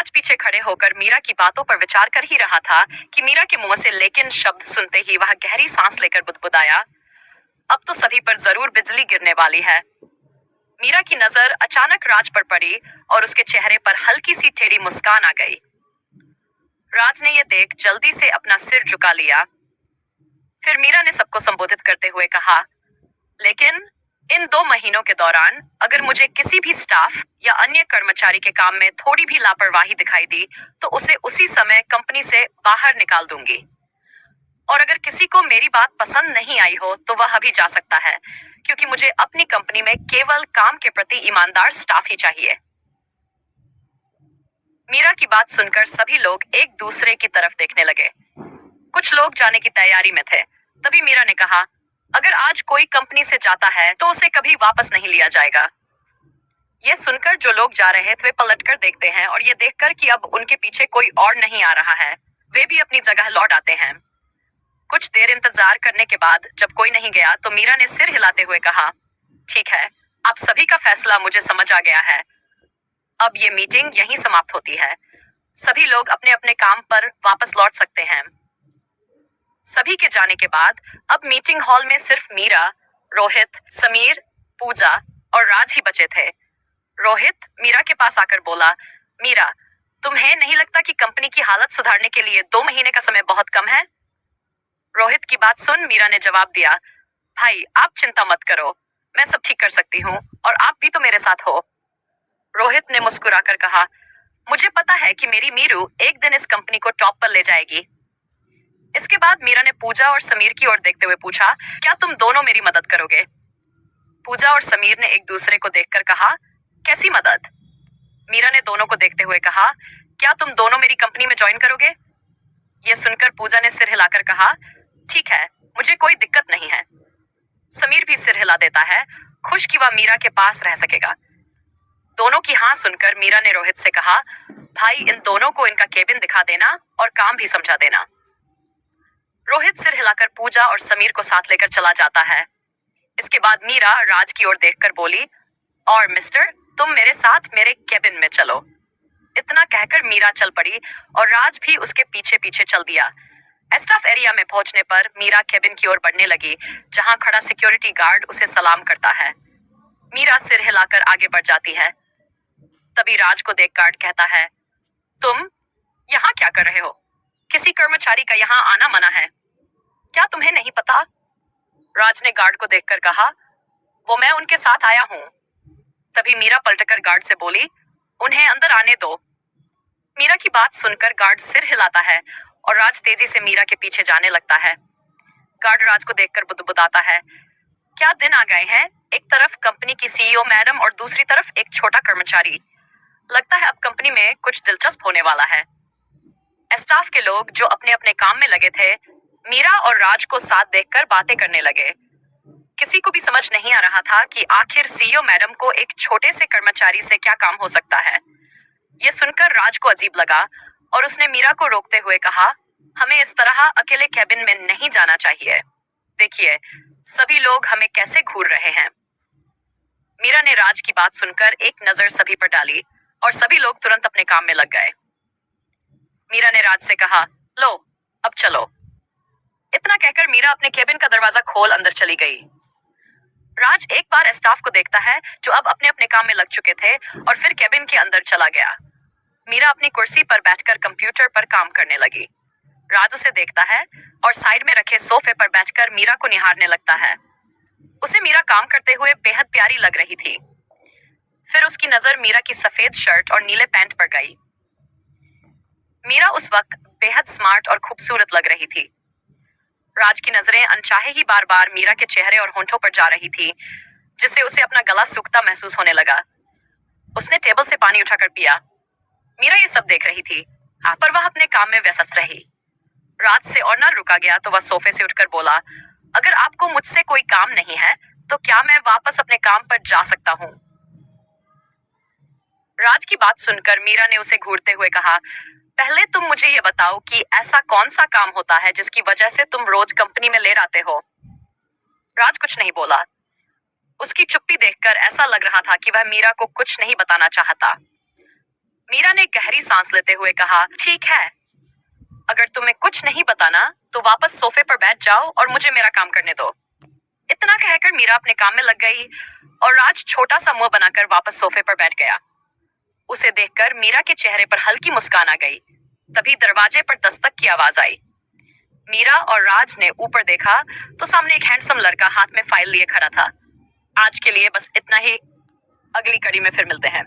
राज पीछे खड़े होकर मीरा की बातों पर विचार कर ही रहा था कि मीरा के मुंह से लेकिन शब्द सुनते ही वह गहरी सांस लेकर बुदबुदाया, अब तो सभी पर जरूर बिजली गिरने वाली है। मीरा की नजर अचानक राज पर पड़ी और उसके चेहरे पर हल्की सी टेढ़ी मुस्कान आ गई। राज ने यह देख जल्दी से अपना सिर झुका लिया। फिर मीरा ने सबको संबोधित करते हुए कहा, लेकिन इन 2 महीनों के दौरान अगर मुझे किसी भी स्टाफ या अन्य कर्मचारी के काम में थोड़ी भी लापरवाही दिखाई दी तो उसे उसी समय कंपनी से बाहर निकाल दूंगी। और अगर किसी को मेरी बात पसंद नहीं आई हो तो वह अभी जा सकता है, क्योंकि मुझे अपनी कंपनी में केवल काम के प्रति ईमानदार स्टाफ ही चाहिए। मीरा की बात सुनकर सभी लोग एक दूसरे की तरफ देखने लगे। कुछ लोग जाने की तैयारी में थे। तभी मीरा ने कहा, अगर आज कोई कंपनी से जाता है तो उसे कभी वापस नहीं लिया जाएगा। यह सुनकर जो लोग जा रहे थे वे पलटकर देखते हैं और ये देखकर कि अब उनके पीछे कोई और नहीं आ रहा है, वे भी अपनी जगह लौट आते हैं। कुछ देर इंतजार करने के बाद जब कोई नहीं गया तो मीरा ने सिर हिलाते हुए कहा, ठीक है, आप सभी का फैसला मुझे समझ आ गया है। अब ये मीटिंग यहीं समाप्त होती है। सभी लोग अपने अपने काम पर वापस लौट सकते हैं। सभी के जाने के बाद अब मीटिंग हॉल में सिर्फ मीरा, रोहित, समीर, पूजा और राज ही बचे थे। रोहित मीरा के पास आकर बोला, मीरा, तुम्हें नहीं लगता कि कंपनी की हालत सुधारने के लिए 2 महीने का समय बहुत कम है? रोहित की बात सुन मीरा ने जवाब दिया, भाई आप चिंता मत करो, मैं सब ठीक कर सकती हूँ और आप भी तो मेरे साथ हो। रोहित ने मुस्कुराकर कहा, मुझे पता है कि मेरी मीरू एक दिन इस कंपनी को टॉप पर ले जाएगी। इसके बाद मीरा ने पूजा और समीर की ओर देखते हुए पूछा, क्या तुम दोनों मेरी मदद करोगे? पूजा और समीर ने एक दूसरे को देखकर कहा, कैसी मदद? मीरा ने दोनों को देखते हुए कहा, क्या तुम दोनों मेरी कंपनी में ज्वाइन करोगे? यह सुनकर पूजा ने सिर हिलाकर कहा, ठीक है, मुझे कोई दिक्कत नहीं है। समीर भी सिर हिला देता है, खुश कि वह मीरा के पास रह सकेगा। दोनों की हाँ सुनकर मीरा ने रोहित से कहा, भाई इन दोनों को इनका केबिन दिखा देना और काम भी समझा देना। रोहित सिर हिलाकर पूजा और समीर को साथ लेकर चला जाता है। इसके बाद मीरा राज की ओर देखकर बोली, और मिस्टर, तुम मेरे साथ मेरे केबिन में चलो। इतना कहकर मीरा चल पड़ी और राज भी उसके पीछे पीछे चल दिया। स्टाफ एरिया में पहुंचने पर मीरा केबिन की ओर बढ़ने लगी, जहां खड़ा सिक्योरिटी गार्ड उसे सलाम करता है। मीरा सिर हिलाकर आगे बढ़ जाती है। तभी राज को देख गार्ड कहता है, तुम यहाँ क्या कर रहे हो? किसी कर्मचारी का यहाँ आना मना है, क्या तुम्हें नहीं पता? राज ने गार्ड को देखकर कहा, वो मैं उनके साथ आया हूँ। तभी मीरा पलटकर गार्ड से बोली, उन्हें अंदर आने दो। मीरा की बात सुनकर गार्ड सिर हिलाता है और राज तेजी से मीरा के पीछे जाने लगता है। गार्ड राज को देखकर बुदबुदाता है, क्या दिन आ गए हैं, एक तरफ कंपनी की सीईओ मैडम और दूसरी तरफ एक छोटा कर्मचारी। लगता है अब कंपनी में कुछ दिलचस्प होने वाला है। स्टाफ के लोग जो अपने अपने काम में लगे थे, मीरा और राज को साथ देखकर बातें करने लगे। किसी को भी समझ नहीं आ रहा था कि आखिर सीईओ मैडम को एक छोटे से कर्मचारी से क्या काम हो सकता है। यह सुनकर राज को अजीब लगा और उसने मीरा को रोकते हुए कहा, हमें इस तरह अकेले कैबिन में नहीं जाना चाहिए। देखिए, सभी लोग हमें कैसे घूर रहे हैं। मीरा ने राज की बात सुनकर एक नजर सभी पर डाली और सभी लोग तुरंत अपने काम में लग गए। मीरा ने राज से कहा, लो, अब चलो। इतना कहकर मीरा अपने केबिन का दरवाजा खोल अंदर चली गई। राज एक बार स्टाफ को देखता है जो अब अपने अपने काम में लग चुके थे और फिर केबिन के अंदर चला गया। मीरा अपनी कुर्सी पर बैठकर कंप्यूटर पर काम करने लगी। राज उसे देखता है और साइड में रखे सोफे पर बैठकर मीरा को निहारने लगता है। उसे मीरा काम करते हुए बेहद प्यारी लग रही थी। फिर उसकी नजर मीरा की सफेद शर्ट और नीले पैंट पर गई। मीरा उस वक्त बेहद स्मार्ट और खूबसूरत लग रही थी। राज की नजरें अनचाहे ही बार बार मीरा के चेहरे और होंठों पर जा रही थी, जिससे उसे अपना गला सूखता महसूस होने लगा। उसने टेबल से पानी उठाकर पिया। मीरा ये सब देख रही थी, पर वह अपने काम में व्यस्त रही। राज से और न रुका गया तो वह सोफे से उठकर बोला, अगर आपको मुझसे कोई काम नहीं है तो क्या मैं वापस अपने काम पर जा सकता हूँ? राज की बात सुनकर मीरा ने उसे घूरते हुए कहा, पहले तुम मुझे ये बताओ कि ऐसा कौन सा काम होता है जिसकी वजह से तुम रोज कंपनी में लेट आते हो? राज कुछ नहीं बोला। उसकी चुप्पी देखकर ऐसा लग रहा था कि वह मीरा को कुछ नहीं बताना चाहता। मीरा ने गहरी सांस लेते हुए कहा, ठीक है, अगर तुम्हें कुछ नहीं बताना तो वापस सोफे पर बैठ जाओ और मुझे मेरा काम करने दो। इतना कहकर मीरा अपने काम में लग गई और राज छोटा सा मुंह बनाकर वापस सोफे पर बैठ गया। उसे देखकर मीरा के चेहरे पर हल्की मुस्कान आ गई। तभी दरवाजे पर दस्तक की आवाज आई। मीरा और राज ने ऊपर देखा तो सामने एक हैंडसम लड़का हाथ में फाइल लिए खड़ा था। आज के लिए बस इतना ही। अगली कड़ी में फिर मिलते हैं।